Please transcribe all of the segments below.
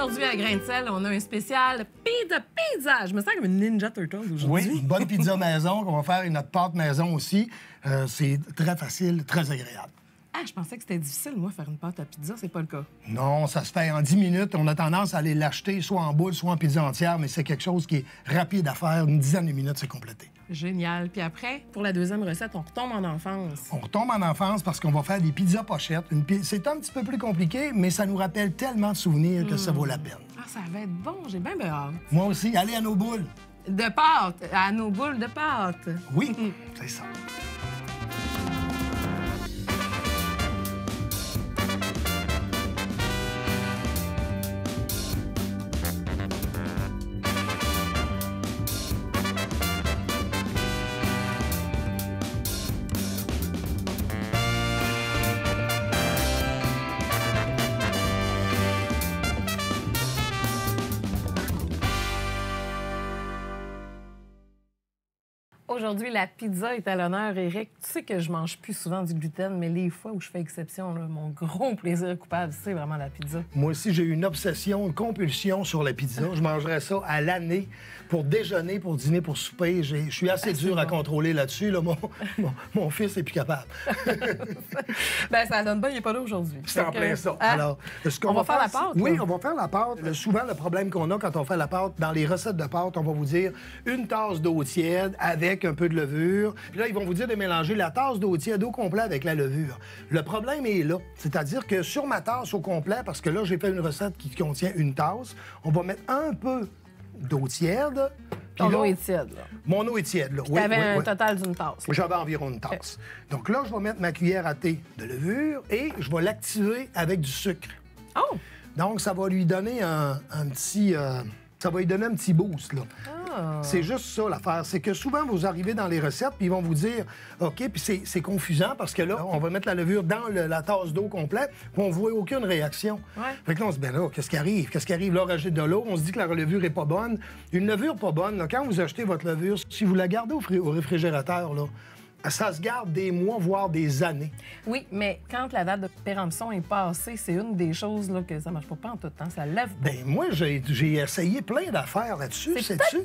Aujourd'hui, à Grain de Sel, on a un spécial pizza. Je me sens comme une Ninja Turtle aujourd'hui. Oui, une bonne pizza maison qu'on va faire et notre pâte maison aussi. C'est très facile, très agréable. Ah, je pensais que c'était difficile, moi, faire une pâte à pizza. C'est pas le cas. Non, ça se fait en 10 minutes. On a tendance à aller l'acheter soit en boule, soit en pizza entière, mais c'est quelque chose qui est rapide à faire. Une dizaine de minutes, c'est complété. Génial. Puis après, pour la deuxième recette, on retombe en enfance. On retombe en enfance parce qu'on va faire des pizzas pochettes. C'est un petit peu plus compliqué, mais ça nous rappelle tellement de souvenirs que ça vaut la peine. Ah, ça va être bon. J'ai bien hâte. Moi aussi, allez à nos boules. De pâte, à nos boules de pâte. Oui, c'est ça. Aujourd'hui, la pizza est à l'honneur, Éric. Tu sais que je mange plus souvent du gluten, mais les fois où je fais exception, là, mon gros plaisir coupable, c'est vraiment la pizza. Moi aussi, j'ai une obsession, une compulsion sur la pizza. Je mangerais ça à l'année pour déjeuner, pour dîner, pour souper. Je suis assez dur à contrôler là-dessus. Là. Mon fils est plus capable. Ben ça donne bien, il n'est pas là aujourd'hui. C'est en plein ça. Ah, Alors, ce qu'on on va faire la pâte? Oui, là. on va faire la pâte. Souvent, le problème qu'on a quand on fait la pâte, dans les recettes de pâte, on va vous dire une tasse d'eau tiède avec un peu de levure. Puis là, ils vont vous dire de mélanger la tasse d'eau tiède au complet avec la levure. Le problème est là. C'est-à-dire que sur ma tasse au complet, parce que là, j'ai fait une recette qui contient une tasse, on va mettre un peu d'eau tiède. Ton eau est tiède, là. Mon eau est tiède, là. Tu avais un total d'une tasse. J'avais environ une tasse. Donc là, je vais mettre ma cuillère à thé de levure et je vais l'activer avec du sucre. Oh! Donc, ça va lui donner un petit... ça va lui donner un petit boost, là. Ah. C'est juste ça, l'affaire. C'est que souvent, vous arrivez dans les recettes, puis ils vont vous dire, OK, puis c'est confusant parce que là, on va mettre la levure dans la tasse d'eau complète, puis on ne voit aucune réaction. Ouais. Fait que là, on se dit, ben là, qu'est-ce qui arrive? Qu'est-ce qui arrive? Là, rajoute de l'eau, on se dit que la levure est pas bonne. Une levure pas bonne, là, quand vous achetez votre levure, si vous la gardez au réfrigérateur, là, ça se garde des mois, voire des années. Oui, mais quand la date de péremption est passée, c'est une des choses là, que ça marche pas en tout temps. Ça lève pas. Ben moi, j'ai essayé plein d'affaires là-dessus, sais-tu?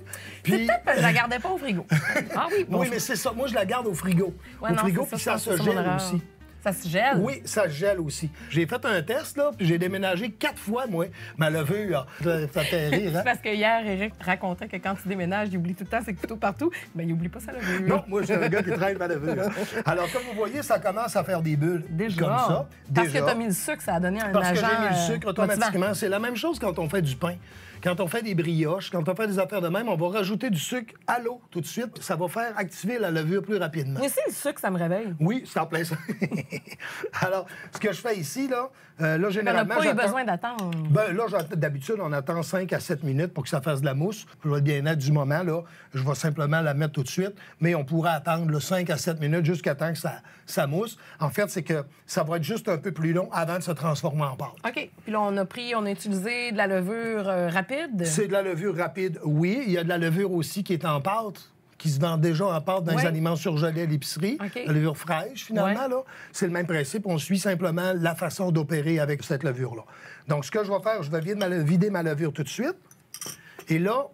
C'est peut-être que je la gardais pas au frigo. Ah oui, bon, Oui, mais c'est ça. Moi, je la garde au frigo. Ouais, au non, frigo, c'est puis ça, ça c'est se mon gèle erreur. aussi. Ça se gèle? Oui, ça se gèle aussi. J'ai fait un test, là, puis j'ai déménagé 4 fois, moi, ma levure. Ça fait rire, hein? C'est parce que hier, Éric racontait que quand tu déménages, il oublie tout le temps ses couteaux partout. Ben, il oublie pas sa levure. Non, moi, je suis un gars qui traîne ma levure. Alors, comme vous voyez, ça commence à faire des bulles. Déjà. Comme ça. Parce que Déjà. tu as mis le sucre, ça a donné un Parce agent que j'ai mis le sucre automatiquement. motivant. C'est la même chose quand on fait du pain. Quand on fait des brioches, quand on fait des affaires de même, on va rajouter du sucre à l'eau tout de suite. Ça va faire activer la levure plus rapidement. Moi aussi, le sucre, ça me réveille. Oui, c'est en plein ça. Alors, ce que je fais ici, là généralement... On n'a pas eu j'attends- besoin d'attendre. Ben là, d'habitude, on attend 5 à 7 minutes pour que ça fasse de la mousse. Pour le bien-être du moment, là, je vais simplement la mettre tout de suite. Mais on pourra attendre là, 5 à 7 minutes jusqu'à temps que ça mousse. En fait, c'est que ça va être juste un peu plus long avant de se transformer en pâte. OK. Puis là, on a utilisé de la levure rapide. C'est de la levure rapide, oui. Il y a de la levure aussi qui est en pâte, qui se vend déjà en pâte dans les Ouais. aliments surgelés à l'épicerie. OK. La levure fraîche, finalement, Ouais. là. C'est le même principe. On suit simplement la façon d'opérer avec cette levure-là. Donc, ce que je vais faire, je vais vider ma levure tout de suite. Et là,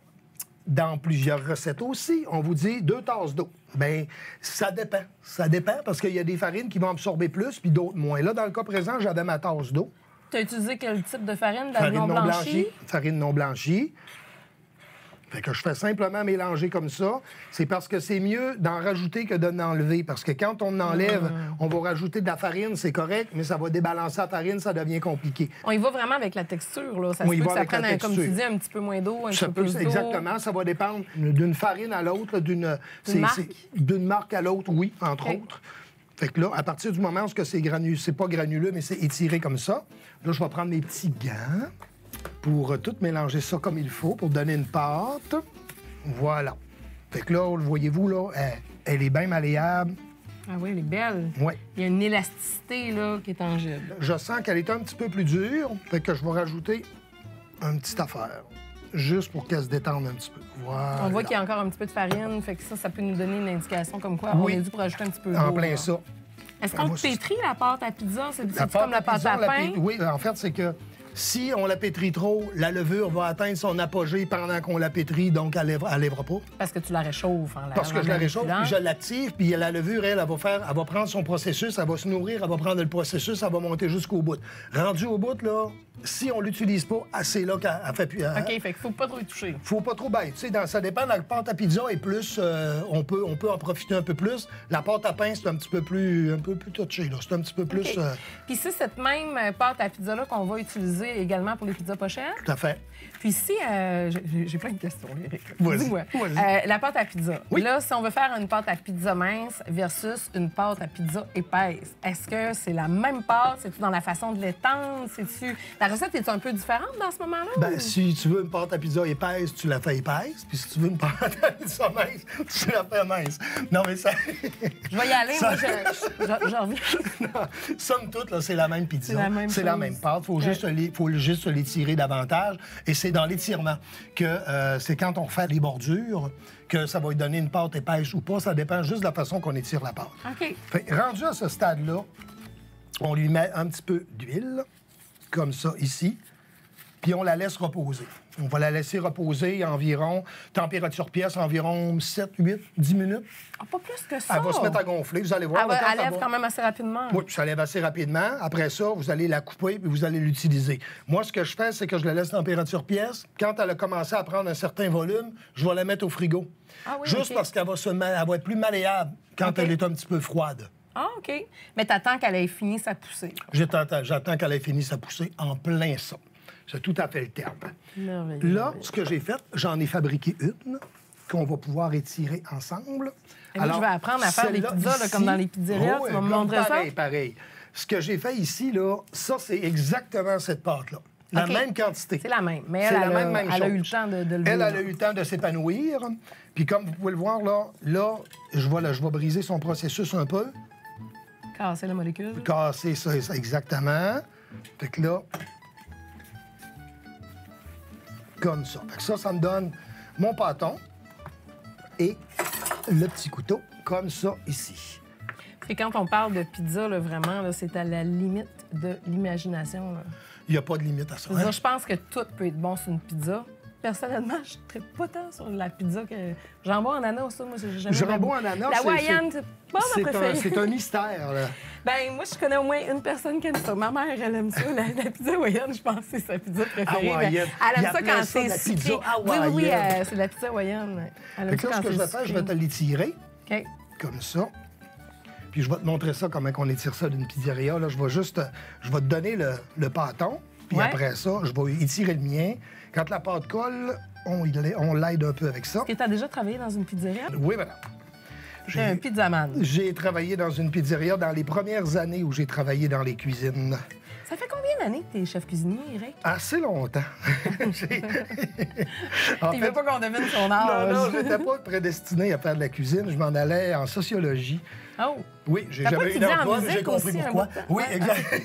dans plusieurs recettes aussi, on vous dit 2 tasses d'eau. Bien, ça dépend. Ça dépend parce qu'il y a des farines qui vont absorber plus puis d'autres moins. Là, dans le cas présent, j'avais ma tasse d'eau. Tu as utilisé quel type de farine? De la Farine non non blanchie? blanchie. Farine non blanchie. Fait que je fais simplement mélanger comme ça. C'est parce que c'est mieux d'en rajouter que d'en enlever. Parce que quand on enlève, on va rajouter de la farine, c'est correct, mais ça va débalancer la farine, ça devient compliqué. On y va vraiment avec la texture, là. Ça On se y peut va que ça avec la prenne, comme tu texture. dis, un petit peu moins d'eau, un Ça petit peu peut, plus d'eau. exactement, ça va dépendre d'une farine à l'autre, d'une marque à l'autre, oui, entre OK. autres. Fait que là, à partir du moment où c'est pas granuleux, mais c'est étiré comme ça, là, je vais prendre mes petits gants pour tout mélanger ça comme il faut, pour donner une pâte. Voilà. Fait que là, voyez-vous, là, elle est bien malléable. Ah oui, elle est belle. Oui. Il y a une élasticité, là, qui est tangible. Je sens qu'elle est un petit peu plus dure, fait que je vais rajouter une petite affaire, juste pour qu'elle se détende un petit peu. Voilà. On voit qu'il y a encore un petit peu de farine, fait que ça peut nous donner une indication comme quoi Oui. on est dû pour ajouter un petit peu d'eau. En plein là. ça. Est-ce Ben, qu'on moi, pétrit la pâte à pizza? C'est comme la pâte pizza, à pain? Oui, en fait, c'est que Si on la pétrit trop, la levure va atteindre son apogée pendant qu'on la pétrit, donc elle lèvera pas. Parce que tu la réchauffes. Parce que je la réchauffe, puis je l'active, puis la levure, elle va prendre son processus, elle va se nourrir, elle va prendre le processus, elle va monter jusqu'au bout. Rendu au bout, là, si on l'utilise pas, c'est là qu'elle fait plus... OK, fait qu'il faut pas trop y toucher. Faut pas trop bête. Tu sais, ça dépend. La pâte à pizza est plus... on peut en profiter un peu plus. La pâte à pain, c'est un peu plus touché, là. C'est un petit peu plus... Okay. Puis c'est cette même pâte à pizza-là qu'on va utiliser également pour les pizzas pochettes? Tout à fait. Puis si... j'ai plein de questions, Éric. Vas-y. Dis-moi. La pâte à pizza. Oui. Là, si on veut faire une pâte à pizza mince versus une pâte à pizza épaisse, est-ce que c'est la même pâte? C'est-tu dans la façon de l'étendre? C'est-tu... La recette est un peu différente dans ce moment-là? Ben, si tu veux une pâte à pizza épaisse, tu la fais épaisse. Puis si tu veux une pâte à pizza mince, tu la fais mince. Non, mais ça... Je vais y aller. Moi, je reviens. Non, somme toute, là, c'est la même pizza. C'est la même pâte. Faut juste l'étirer davantage. Et c'est dans l'étirement que c'est quand on fait les bordures que ça va lui donner une pâte épaisse ou pas. Ça dépend juste de la façon qu'on étire la pâte. OK. Fait, rendu à ce stade-là, on lui met un petit peu d'huile, comme ça, ici, puis on la laisse reposer. On va la laisser reposer environ, température pièce, environ 7, 8, 10 minutes. Ah, pas plus que ça. Elle va se mettre à gonfler, vous allez voir. Elle lève quand même assez rapidement. Oui, puis ça lève assez rapidement. Après ça, vous allez la couper puis vous allez l'utiliser. Moi, ce que je fais, c'est que je la laisse température pièce. Quand elle a commencé à prendre un certain volume, je vais la mettre au frigo. Ah oui, Juste parce qu'elle va, elle va être plus malléable quand elle est un petit peu froide. Ah, OK. Mais t'attends qu'elle ait fini sa poussée. J'attends qu'elle ait fini sa poussée en plein ça. C'est tout à fait le terme. Merveilleux. Là, ce que j'ai fait, j'en ai fabriqué une qu'on va pouvoir étirer ensemble. Alors, je vais apprendre à faire des pizzas là, comme dans les pizzerias. Tu vas me montrer pareil, ça? Pareil. Ce que j'ai fait ici, là, ça, c'est exactement cette pâte-là. La même quantité. C'est la même. Mais elle, elle a eu le temps de le Elle a eu le temps de s'épanouir. Puis comme vous pouvez le voir, là, je vais briser son processus un peu. Casser la molécule. Casser ça exactement. Fait que là, comme ça. Fait que ça me donne mon pâton et le petit couteau, comme ça, ici. Et quand on parle de pizza, là, vraiment, là, c'est à la limite de l'imagination. Il n'y a pas de limite à ça. Je pense que tout peut être bon sur une pizza. Personnellement, je ne traite pas tant sur la pizza que... Jambon ananas, ça, moi, j'ai jamais... Jambon ananas, la hawaïenne, c'est pas ma préférée. C'est un mystère, là. Ben moi, je connais au moins une personne qui aime ça. Ma mère, elle aime ça. La pizza hawaïenne, je pense que c'est sa pizza préférée. Hawaïenne. Elle aime ça quand c'est sucré. Oui, c'est la pizza hawaïenne. Elle aime ça quand c'est sucré. Ce que je vais faire, je vais te l'étirer. OK. Comme ça. Puis je vais te montrer ça, comment on étire ça d'une pizzeria. Là, je vais te donner le pâton. Puis après ça, je vais étirer le mien. Quand la pâte colle, on l'aide un peu avec ça. Est-ce que tu as déjà travaillé dans une pizzeria? Oui, madame. J'ai un pizzaman. J'ai travaillé dans une pizzeria dans les premières années où j'ai travaillé dans les cuisines. Ça fait combien d'années que tu es chef cuisinier, Éric? Assez longtemps. Il veut pas qu'on devine son âge. Non, je n'étais pas prédestiné à faire de la cuisine. Je m'en allais en sociologie. Oh! Oui, j'ai jamais eu d'emploi, mais j'ai compris pourquoi. Oui, exact.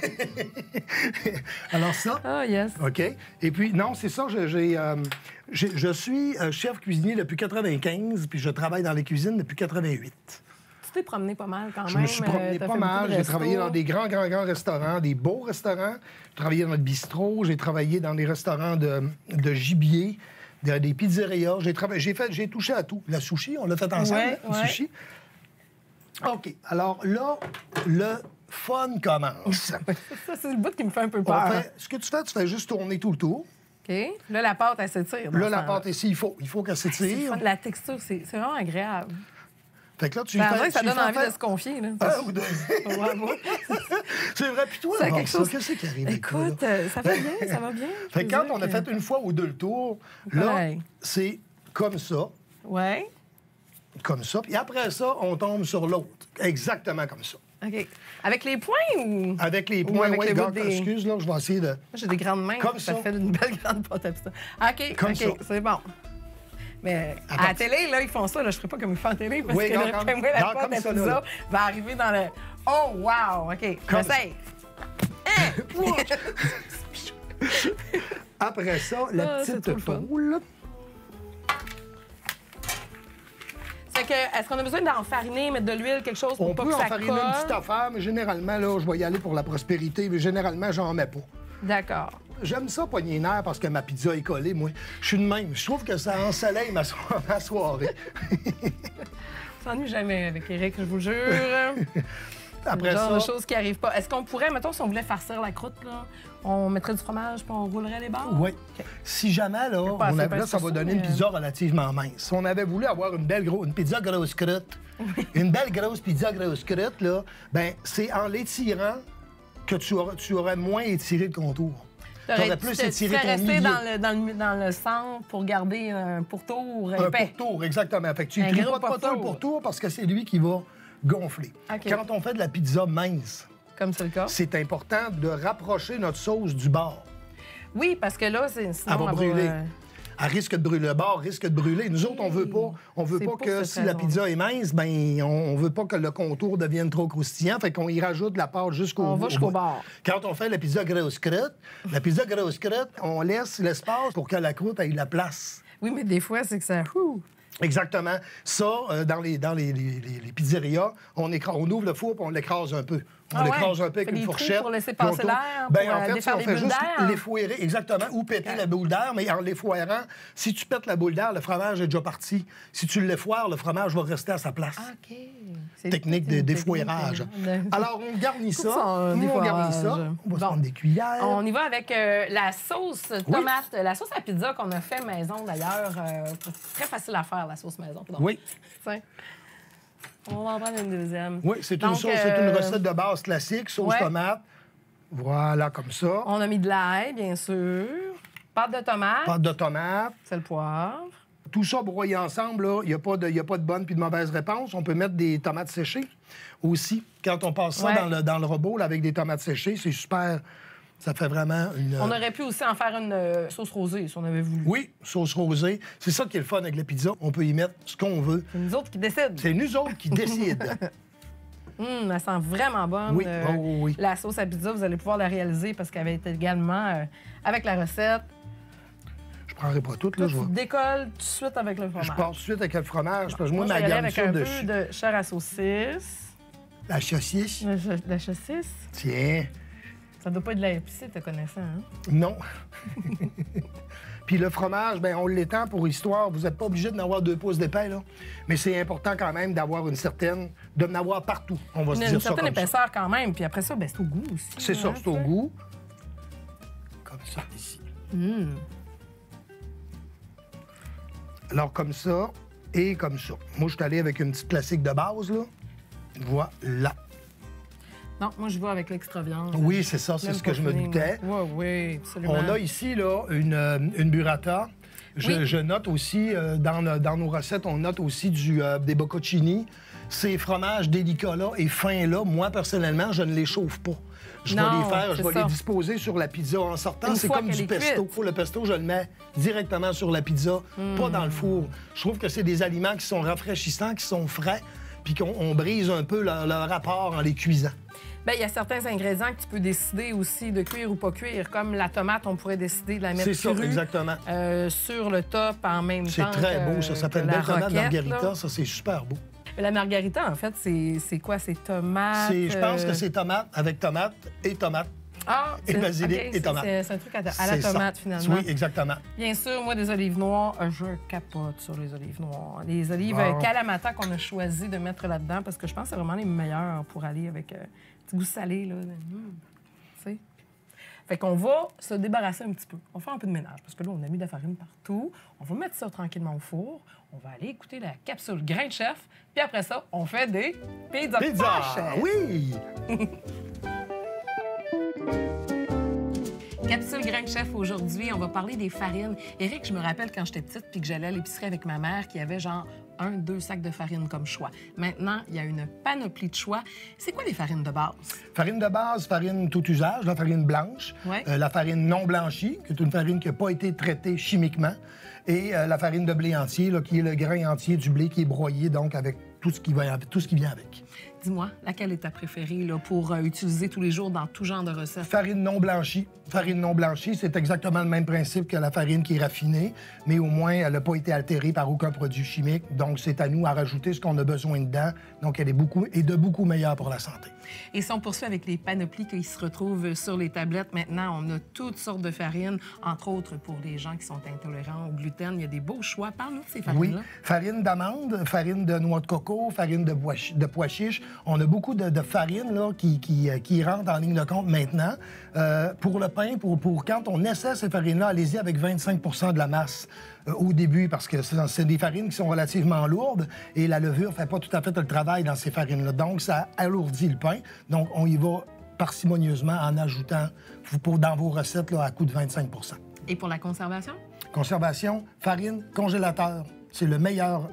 Alors ça. Ah, yes. OK. Et puis, non, c'est ça, je suis chef cuisinier depuis 95, puis je travaille dans les cuisines depuis 88. Tu t'es promené pas mal quand même. Je me suis promené pas mal. J'ai travaillé dans des grands restaurants, des beaux restaurants. J'ai travaillé dans le bistrot, j'ai travaillé dans des restaurants de gibier, des pizzerias. J'ai touché à tout. Le sushi, on l'a fait ensemble, le sushi. OK. Alors là, le fun commence. Ça, c'est le bout qui me fait un peu peur. Ce que tu fais juste tourner tout le tour. OK. Là, la pâte, elle s'étire. Là, la pâte ici, il faut qu'elle s'étire. La texture, c'est vraiment agréable. Fait que là, ça donne envie de se confier. Là. C'est vrai, puis toi, qu'est-ce qui arrive? Écoute, ça va bien, ça va bien. Fait que quand on a fait une fois ou deux le tour, là, c'est comme ça. Ouais. Comme ça. Puis après ça, on tombe sur l'autre. Exactement comme ça. OK. Avec les poings ou... Avec les poings, oui. Excuse, là, je vais essayer de... Moi, j'ai des grandes mains. Comme ça. Ça fait une belle grande pâte à pizza. OK, comme ça. C'est bon. Mais à la télé, là, ils font ça. Là, je ne ferai pas comme ils font à la télé parce que la pâte à pizza va arriver dans le... Oh, wow! OK, j'essaye. Après ça, la petite poule... Est-ce qu'on a besoin d'enfariner, mettre de l'huile, quelque chose pour pas que ça colle? On peut enfariner une petite affaire, mais généralement, là, je vais y aller pour la prospérité, mais généralement, j'en mets pas. D'accord. J'aime ça, poigner les nerfs, parce que ma pizza est collée, moi. Je suis de même. Je trouve que ça ensoleille ma soirée. On s'ennuie jamais avec Éric, je vous jure. Après le genre ça... de choses qui n'arrivent pas. Est-ce qu'on pourrait, mettons, si on voulait farcir la croûte, là, on mettrait du fromage puis on roulerait les barres? Oui. OK. Si jamais, là, pas assez là, ça va donner une pizza relativement mince. Si on avait voulu avoir une pizza grosse croûte, une belle grosse pizza grosse croûte, là, ben c'est en l'étirant que tu aurais moins étiré le contour. Tu aurais plus étiré ton milieu. Dans le centre pour garder un pourtour Un épais. pourtour, exactement. Fait que tu Un ne gros pas trop le pourtour parce que c'est lui qui va gonfler. OK. Quand on fait de la pizza mince, Comme c'est le cas. c'est important de rapprocher notre sauce du bord. Oui, parce que là, sinon, Elle va brûler. Elle risque de brûler. Le bord risque de brûler. Nous autres, on veut pas C'est que pour cette si la raison. pizza est mince, ben on veut pas que le contour devienne trop croustillant. Fait qu'on y rajoute de la pâte On va jusqu'au bout. bord. Quand on fait la pizza grosse croûte, on laisse l'espace pour que la croûte ait la place. Oui, mais des fois, c'est que ça... Exactement. Ça, dans les pizzerias, on ouvre le four et on l'écrase un peu. On l'écrase un peu avec Fait une des trous fourchette. pour laisser puis on passer tourne. l'air, Ben, pour, en fait, défaire on les fait bulles juste d'air. l'effouérer, exactement, ou péter la boule d'air. Mais en l'effoirant, si tu pètes la boule d'air, le fromage est déjà parti. Si tu l'effoires, le fromage va rester à sa place. OK. C'est Technique de défouérage. Alors, on garnit ça. Nous, on garnit ça. On va se Bon. prendre des cuillères. On y va avec la sauce tomate. La sauce à pizza qu'on a fait maison, d'ailleurs. Très facile à faire, la sauce maison. Pardon. Oui. Tiens. On va en prendre une deuxième. Oui, c'est une Donc, sauce, c'est une recette de base classique, sauce ouais. tomate. Voilà, comme ça. On a mis de l'ail, bien sûr. Pâte de tomate. Pâte de tomate. Sel, poivre. Tout ça broyé ensemble, il n'y a pas de bonne puis de mauvaise réponse. On peut mettre des tomates séchées aussi. Quand on passe ça Ouais. dans le robot là, avec des tomates séchées, c'est super. Ça fait vraiment une... On aurait pu aussi en faire une sauce rosée, si on avait voulu. Oui, sauce rosée. C'est ça qui est le fun avec la pizza. On peut y mettre ce qu'on veut. C'est nous autres qui décident. C'est nous autres qui décident. Elle sent vraiment bonne. Oui, oh, oui. La sauce à pizza, vous allez pouvoir la réaliser parce qu'elle avait été également avec la recette. Je ne prendrai pas toutes, là. Tu décolles tout de suite avec le fromage. Je pars tout de suite avec le fromage, parce que moi, je ma vais y aller avec garniture un peu de chair à saucisse. La saucisse. La saucisse? Tiens. Ça doit pas être de la épicée, te connaissant, hein? Non. Puis le fromage, ben on l'étend pour histoire. Vous n'êtes pas obligé d'en avoir 2 pouces d'épais, là. Mais c'est important quand même d'avoir une certaine... de en avoir partout. On va se dire Une ça certaine comme ça. épaisseur quand même. Puis après ça, ben, c'est au goût aussi. C'est ça, hein, c'est au goût. Comme ça, ici. Alors, comme ça et comme ça. Moi, je suis allé avec une petite classique de base, là. Voilà. Non, moi, je vais avec l'extra viande. Oui, c'est ça, c'est ce que je me doutais. Oui, oui, absolument. On a ici, là, une burrata. Je note aussi, dans nos recettes, on note aussi des bocconcini. Ces fromages délicats-là et fins-là, moi, personnellement, je ne les chauffe pas. Je vais Non, les faire, je c'est vais ça. les disposer sur la pizza en sortant. Une C'est fois comme qu'elle du est pesto. cuite. Le pesto, je le mets directement sur la pizza, pas dans le four. Je trouve que c'est des aliments qui sont rafraîchissants, qui sont frais, puis qu'on brise un peu leur rapport en les cuisant. Bien, il y a certains ingrédients que tu peux décider aussi de cuire ou pas cuire. Comme la tomate, on pourrait décider de la mettre C'est ça, crue, exactement. sur le top en même temps. C'est très beau, ça s'appelle que la belle tomate roquette, margarita. là. Ça, c'est super beau. Mais la margarita, en fait, c'est quoi? C'est tomate? Je pense que c'est tomate avec tomate et tomate. Ah, et basilic et tomate. C'est un truc à la C'est tomate, ça. finalement. Oui, exactement. Bien sûr, moi, des olives noires, je capote sur les olives noires. Les olives Bon. Kalamata qu'on a choisi de mettre là-dedans parce que je pense que c'est vraiment les meilleurs pour aller avec un petit goût salé, là. Tu sais? Fait qu'on va se débarrasser un petit peu. On va faire un peu de ménage parce que là, on a mis de la farine partout. On va mettre ça tranquillement au four. On va aller écouter la capsule Grain de Chef. Puis après ça, on fait des pizzas. Pizza! Poche. Oui! Capsule Grain de Chef aujourd'hui, on va parler des farines. Éric, je me rappelle quand j'étais petite puis que j'allais à l'épicerie avec ma mère qu'il y avait genre 1-2 sacs de farine comme choix. Maintenant, il y a une panoplie de choix. C'est quoi les farines de base? Farine de base, farine tout usage, la farine blanche, Ouais. la farine non blanchie, qui est une farine qui n'a pas été traitée chimiquement, et la farine de blé entier, là, qui est le grain entier du blé qui est broyé, donc avec tout ce qui vient avec. Dis-moi, laquelle est ta préférée là, pour utiliser tous les jours dans tout genre de recettes? Farine non blanchie. Farine non blanchie, c'est exactement le même principe que la farine qui est raffinée, mais au moins, elle n'a pas été altérée par aucun produit chimique. Donc, c'est à nous à rajouter ce qu'on a besoin dedans. Donc, elle est de beaucoup meilleure pour la santé. Et si on poursuit avec les panoplies qui se retrouvent sur les tablettes, maintenant, on a toutes sortes de farines, entre autres pour les gens qui sont intolérants au gluten. Il y a des beaux choix. Parle-nous de ces farines-là. Oui, farine d'amande, farine de noix de coco, farine de pois chiches. On a beaucoup de farines là, qui rentrent en ligne de compte maintenant. Pour le pain, pour quand on essaie ces farines-là, allez-y avec 25 de la masse au début, parce que c'est des farines qui sont relativement lourdes et la levure ne fait pas tout à fait le travail dans ces farines-là. Donc, ça alourdit le pain. Donc, on y va parcimonieusement en ajoutant dans vos recettes là, à coût de 25 Et pour la conservation? Conservation, farine, congélateur. C'est la meilleure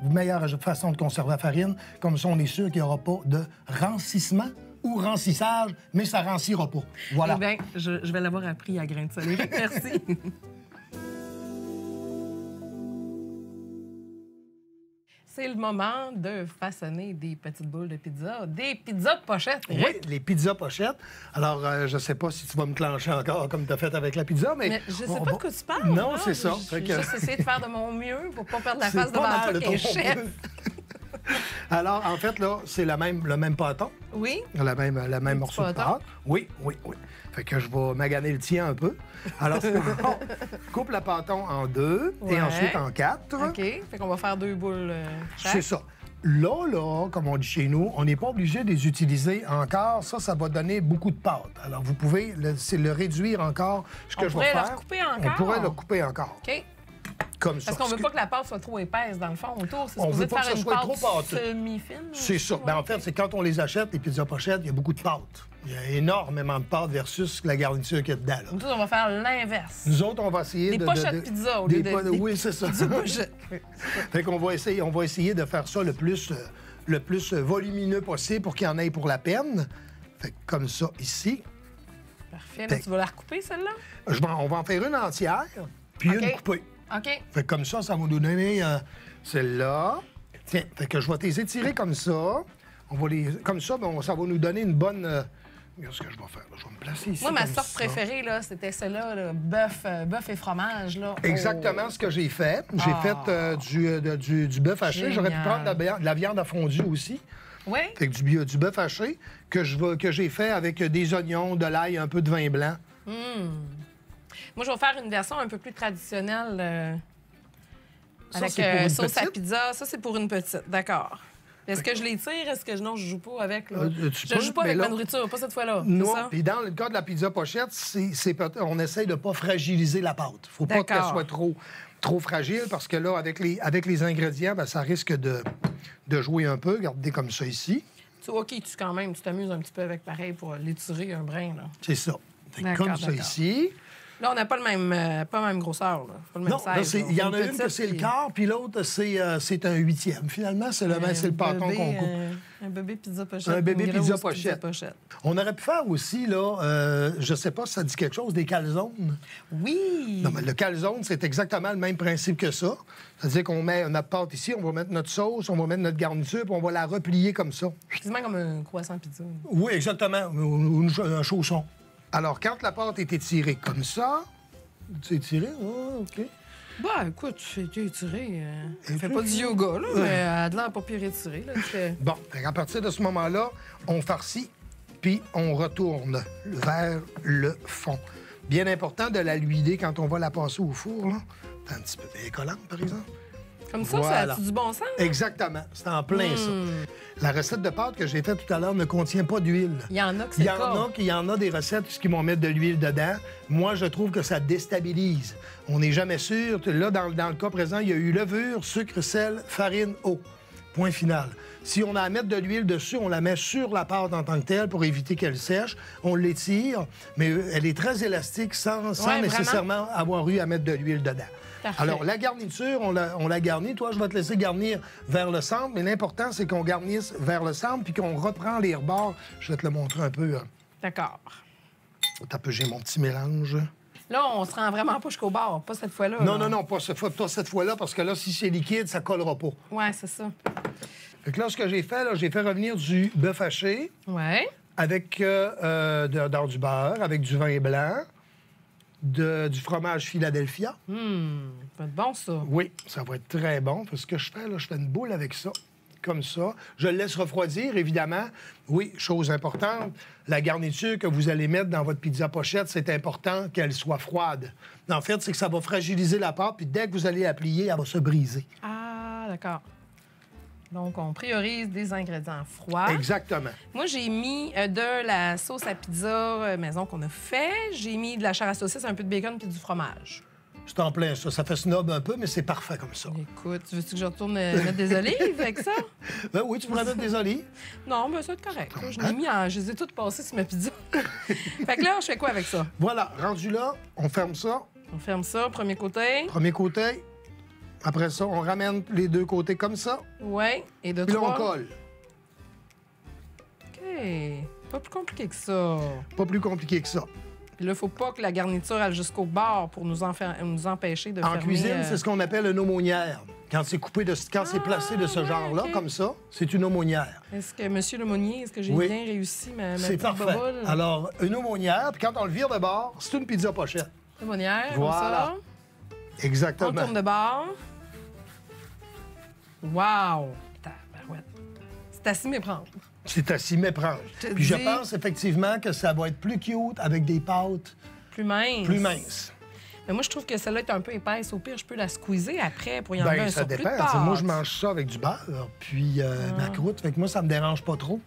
façon de conserver la farine. Comme ça, on est sûr qu'il n'y aura pas de rancissement ou rancissage, mais ça rancira pas. Voilà. Eh bien, je vais l'avoir appris à Grain de Soleil. Merci. C'est le moment de façonner des petites boules de pizza, des pizzas de pochette. Oui, les pizzas pochettes. Alors, je ne sais pas si tu vas me clencher encore comme tu as fait avec la pizza, mais je ne sais pas de quoi tu parles. Non, c'est ça. Je vais juste essayer de faire de mon mieux pour ne pas perdre la face devant toi qui est chef. Alors, en fait, là, c'est le même pâton. Oui. La même morceau de pâte. Oui. Fait que je vais maganer le tien un peu. Alors, on coupe le pâton en 2 et ensuite en 4. OK. Fait qu'on va faire 2 boules chaque. C'est ça. Là, comme on dit chez nous, on n'est pas obligé de les utiliser encore. Ça va donner beaucoup de pâte. Alors, vous pouvez le réduire encore. Ce que je vais faire. On pourrait le couper encore? On pourrait le couper encore. OK. Comme ça. Parce qu'on ne veut pas que la pâte soit trop épaisse dans le fond autour. C'est supposé veut pas faire que ça une soit pâte trop pâteux. semi-fine. C'est ça. Ben, en fait, c'est quand on les achète, les pizzas pochettes, il y a beaucoup de pâte. Il y a énormément de pâte versus la garniture qu'il y a dedans. Là. Nous, on va faire l'inverse. Nous autres, on va essayer des pochettes pizza au lieu de... Oui, c'est ça. Fait qu'on va essayer de faire ça le plus volumineux possible pour qu'il y en ait pour la peine. Fait que comme ça, ici. Parfait. Là, tu vas la recouper, celle-là? On va en faire une entière, puis une coupée. OK. Fait que comme ça va nous donner celle-là. Tiens, fait que je vais les étirer comme ça. Comme ça, ça va nous donner une bonne... Regarde ce que je vais faire. Là. Je vais me placer ici. Moi, ma sorte préférée, là, c'était celle-là, bœuf et fromage. Là. Exactement ce que j'ai fait. J'ai fait du bœuf haché. Génial. J'aurais pu prendre de la viande à fondu aussi. Oui. Fait que du bœuf haché que j'ai fait avec des oignons, de l'ail, un peu de vin blanc. Moi, je vais faire une version un peu plus traditionnelle avec sauce à pizza. Ça, c'est pour une petite. D'accord. Est-ce que je les tire? Est-ce que non, je joue pas avec? Là? Je joue pas avec ma nourriture, pas cette fois-là. Non. Puis dans le cas de la pizza pochette, on essaye de ne pas fragiliser la pâte. Faut pas qu'elle soit trop fragile parce que là, avec les ingrédients, ça risque de jouer un peu. Regardez comme ça ici. OK, tu t'amuses un petit peu avec pareil pour l'étirer un brin. Là. C'est ça. Comme ça ici. Là, on n'a pas la même grosseur. Là. Pas le même size. Il y en a une que c'est le quart, puis l'autre, c'est un 8e. Finalement, c'est le pâton qu'on coupe. Un bébé pizza pochette. Un bébé pizza pochette. On aurait pu faire aussi, là, je sais pas si ça dit quelque chose, des calzones. Oui! Non, mais le calzone, c'est exactement le même principe que ça. C'est-à-dire qu'on met notre pâte ici, on va mettre notre sauce, on va mettre notre garniture, puis on va la replier comme ça. Quasiment comme un croissant pizza. Oui, exactement. Ou un chausson. Alors, quand la pâte est étirée comme ça, c'est étiré, OK. Bah, écoute, tu étiré. Elle fait pas du yoga, là, mais elle a de l'air pas pire étirée. Bon, à partir de ce moment-là, on farcit, puis on retourne vers le fond. Bien important de la luider quand on va la passer au four, là. C'est un petit peu collante, par exemple. Comme ça, ça a du bon sens? Hein? Exactement. C'est en plein ça. La recette de pâte que j'ai faite tout à l'heure ne contient pas d'huile. Il y en a que c'est Il y en a des recettes qui vont mettre de l'huile dedans. Moi, je trouve que ça déstabilise. On n'est jamais sûr. Là, dans le cas présent, il y a eu levure, sucre, sel, farine, eau. Point final. Si on a à mettre de l'huile dessus, on la met sur la pâte en tant que telle pour éviter qu'elle sèche. On l'étire, mais elle est très élastique sans nécessairement avoir eu à mettre de l'huile dedans. Parfait. Alors, la garniture, on la garnit. Toi, je vais te laisser garnir vers le centre, mais l'important, c'est qu'on garnisse vers le centre puis qu'on reprend les rebords. Je vais te le montrer un peu. D'accord. J'ai mon petit mélange. Là, on se rend vraiment pas jusqu'au bord, pas cette fois-là. Non, pas cette fois-là, parce que là, si c'est liquide, ça collera pas. Oui, c'est ça. Fait que là, ce que j'ai fait, là, j'ai fait revenir du bœuf haché Ouais. avec dans du beurre, avec du vin blanc, du fromage Philadelphia. Ça va être bon, ça. Oui, ça va être très bon. Fait que ce que je fais, là, je fais une boule avec ça, comme ça. Je le laisse refroidir, évidemment. Oui, chose importante, la garniture que vous allez mettre dans votre pizza pochette, c'est important qu'elle soit froide. En fait, c'est que ça va fragiliser la pâte, puis dès que vous allez la plier, elle va se briser. Ah, d'accord. Donc, on priorise des ingrédients froids. Exactement. Moi, j'ai mis de la sauce à pizza maison qu'on a fait. J'ai mis de la chair à saucisse, un peu de bacon puis du fromage. C'est en plein ça. Ça fait snob un peu, mais c'est parfait comme ça. Écoute, veux-tu que je retourne mettre des olives avec ça? Ben oui, tu pourrais mettre des olives. Non, ben ça va être correct. Je l'ai mis je les ai toutes passées sur ma pizza. Fait que là, je fais quoi avec ça? Voilà, rendu là, on ferme ça. On ferme ça, premier côté. Premier côté. Après ça, on ramène les deux côtés comme ça. Ouais. Et de Puis là, on trois. colle. OK. Pas plus compliqué que ça. Pas plus compliqué que ça. Puis là, faut pas que la garniture aille jusqu'au bord pour nous empêcher de En fermer... cuisine, c'est ce qu'on appelle une aumônière. Quand c'est coupé quand c'est placé de ce ouais, genre-là, OK. comme ça, c'est une aumônière. Est-ce que, Monsieur Lemonnier, est-ce que j'ai Oui. bien réussi ma C'est petite parfait. boboule? Alors, une aumônière, puis quand on le vire de bord, c'est une pizza pochette. Lemonnière, Voilà. comme ça. On Exactement. tourne de bord. Wow! Tabarouette. C'est à s'y méprendre. C'est à s'y méprendre. Je te Puis je dis- pense effectivement que ça va être plus cute avec des pâtes Plus mince. plus minces. Mais moi, je trouve que celle-là est un peu épaisse. Au pire, je peux la squeezer après pour y enlever Ben, un ça surplus de dépend. pâte. T'sais, moi, je mange ça avec du beurre, puis ma croûte. Fait que moi, ça me dérange pas trop.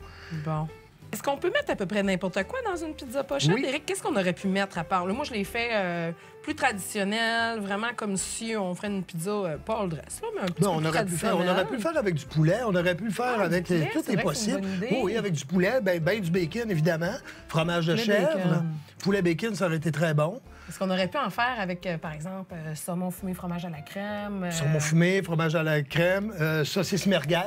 Bon. Est-ce qu'on peut mettre à peu près n'importe quoi dans une pizza pochette? Oui. Éric, qu'est-ce qu'on aurait pu mettre à part? Là, moi, je l'ai fait plus traditionnel, vraiment comme si on ferait une pizza, pas all dress, là, mais un petit Non, peu on plus aurait pu le faire avec du poulet, on aurait pu le faire Ah, avec... du poulet, tout c'est est vrai que c'est possible. une bonne idée. Oh, oui, avec du poulet, ben du bacon, évidemment. Fromage de Poulet chèvre. bacon. Poulet bacon, ça aurait été très bon. Est-ce qu'on aurait pu en faire avec, par exemple, saumon fumé, fromage à la crème? Saumon fumé, fromage à la crème, saucisse merguez.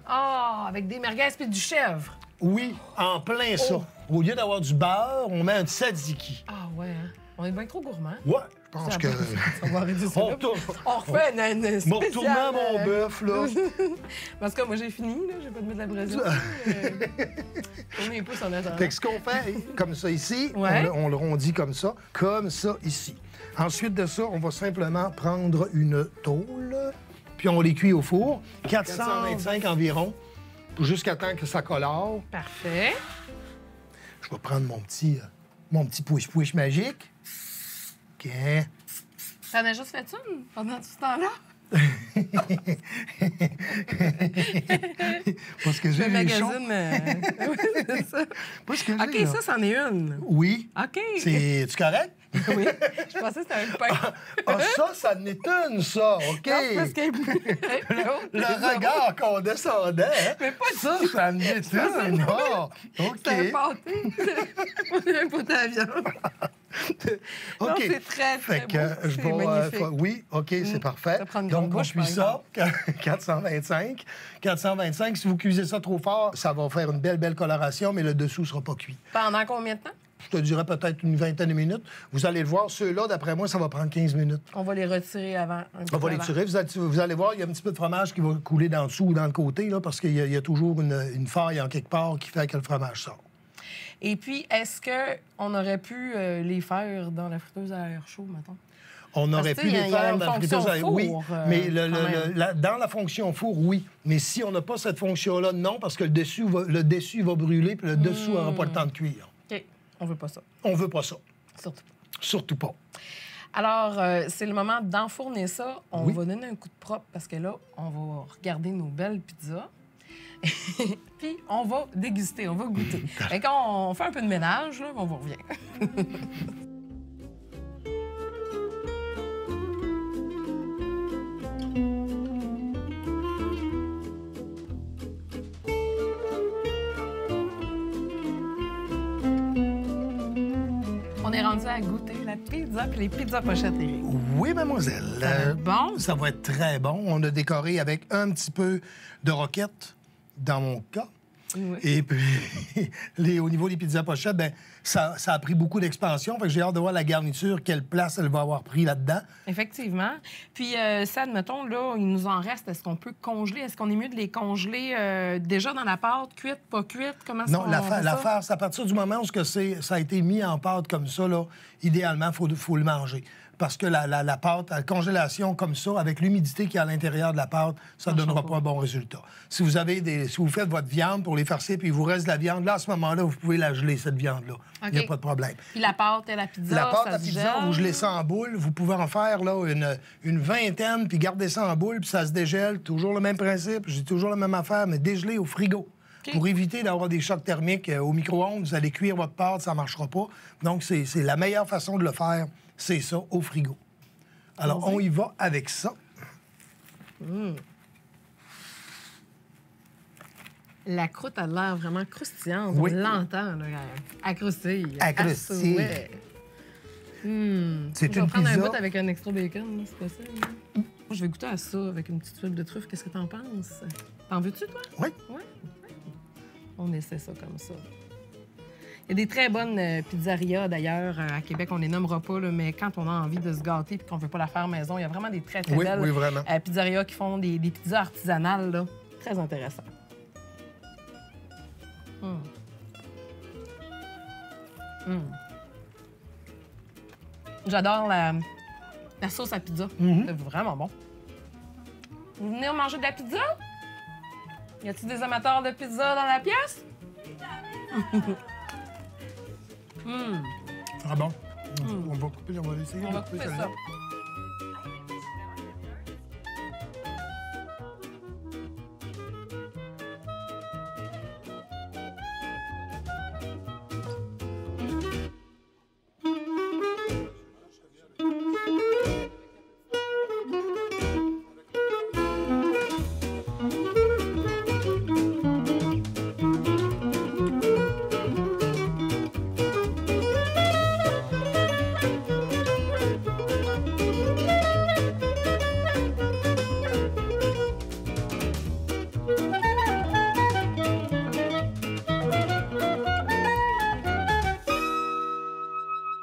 Ah, avec des merguez puis du chèvre. Oui, en plein ça. Oh. Au lieu d'avoir du beurre, on met un tzatziki. Ah ouais, hein? On est bien trop gourmand. Ouais, je pense que... Ça va arrêter ça, On là. retourne- On refait une Bon, spéciale... retournant mon bœuf, là. Parce que moi, j'ai fini, là. J'ai pas de mettre de la braise. Tournez les pouces en attendant. Fait que ce qu'on fait, comme ça ici, Ouais. on le rondit comme ça ici. Ensuite de ça, on va simplement prendre une tôle, puis on les cuit au four, 425 environ, jusqu'à temps que ça colore. Parfait. Je vais prendre mon petit push-push magique. OK. T'en as juste fait une pendant tout ce temps-là? Parce que Le j'ai les chaud. magazine... oui, c'est ça. Parce que OK, j'ai, là. ça, c'en est une. Oui. OK. C'est-tu correct? Oui. Je pensais que c'était un pain. Ah, ça n'étonne, ça, OK? Non, c'est parce qu'elle est plus... Le regard condescendant, hein? Mais pas ça me détonne. Ah, OK. C'est un pâté. On dirait un poté à viande. OK. Non, c'est très, très Fait que beau. je C'est vais... magnifique. oui, OK, c'est parfait. Ça prend une grande Donc, on bouche, cuit par ça, 425. 425, si vous cuisez ça trop fort, ça va faire une belle coloration, mais le dessous ne sera pas cuit. Pendant combien de temps? Je te dirais peut-être une vingtaine de minutes. Vous allez le voir, ceux-là, d'après moi, ça va prendre 15 minutes. On va les retirer avant. Un peu On va les avant. tirer. Vous allez voir, il y a un petit peu de fromage qui va couler dans le dessous ou dans le côté, là, parce qu'il y a toujours une faille en quelque part qui fait que le fromage sort. Et puis, est-ce qu'on aurait pu les faire dans la friteuse à air chaud, mettons? On aurait que, pu tu sais, les il y a faire une dans la fonction friteuse à four, oui, mais quand même. dans la fonction four, oui. Mais si on n'a pas cette fonction-là, non, parce que le dessus va brûler, puis le dessous n'aura pas le temps de cuire. OK. On veut pas ça. On veut pas ça. Surtout pas. Surtout pas. Alors, c'est le moment d'enfourner ça. On Oui. va donner un coup de propre parce que là, on va regarder nos belles pizzas. Puis, on va déguster, on va goûter. Fait qu'on fait un peu de ménage, là, on vous revient. On est rendu à goûter la pizza puis les pizzas pochettes, Éric. Oui, mademoiselle. Ça va être bon? Ça va être très bon. On a décoré avec un petit peu de roquette, dans mon cas. Oui. Et puis, au niveau des pizzas pochettes, ben, ça a pris beaucoup d'expansion. Fait que j'ai hâte de voir la garniture, quelle place elle va avoir pris là-dedans. Effectivement. Puis, ça, admettons, là, il nous en reste. Est-ce qu'on peut congeler? Est-ce qu'on est mieux de les congeler déjà dans la pâte, cuite, pas cuite? Comment Non, on fait ça? l'affaire, c'est à partir du moment où ça a été mis en pâte comme ça, là, idéalement, il faut le manger. Parce que la pâte, la congélation comme ça, avec l'humidité qui est à l'intérieur de la pâte, ça ne donnera pas un bon résultat. Si vous faites votre viande pour les farcir puis il vous reste de la viande, là, à ce moment-là, vous pouvez la geler, cette viande-là. Il n'y a pas de problème. Puis la pâte et la pizza, La pâte ça à se pizza, gèle? vous gelez ça en boule. Vous pouvez en faire là, une vingtaine, puis garder ça en boule, puis ça se dégèle. Toujours le même principe. J'ai toujours la même affaire, mais dégelé au frigo. OK. Pour éviter d'avoir des chocs thermiques au micro-ondes, vous allez cuire votre pâte, ça ne marchera pas. Donc, c'est la meilleure façon de le faire, c'est ça, au frigo. Alors, on y va avec ça. La croûte a l'air vraiment croustillante. Oui. On l'entend, là. Elle croustille. Elle croustille. Ouais. C'est Je vais une prendre un pizza. bout avec un extra bacon, là, c'est possible. Là. Moi, je vais goûter à ça avec une petite fibre de truffe. Qu'est-ce que t'en penses? T'en veux-tu, toi? Oui. Oui. On essaie ça comme ça. Il y a des très bonnes pizzerias, d'ailleurs, à Québec. On les nommera pas, là, mais quand on a envie de se gâter et qu'on veut pas la faire maison, il y a vraiment des très, très Oui, belles oui, vraiment. pizzerias qui font des pizzas artisanales, là. Très intéressant. J'adore la sauce à pizza. C'est vraiment bon. Vous venez manger de la pizza? Y a-t-il des amateurs de pizza dans la pièce? Ah bon? On va couper, on va essayer. On va de couper celle-là. ça.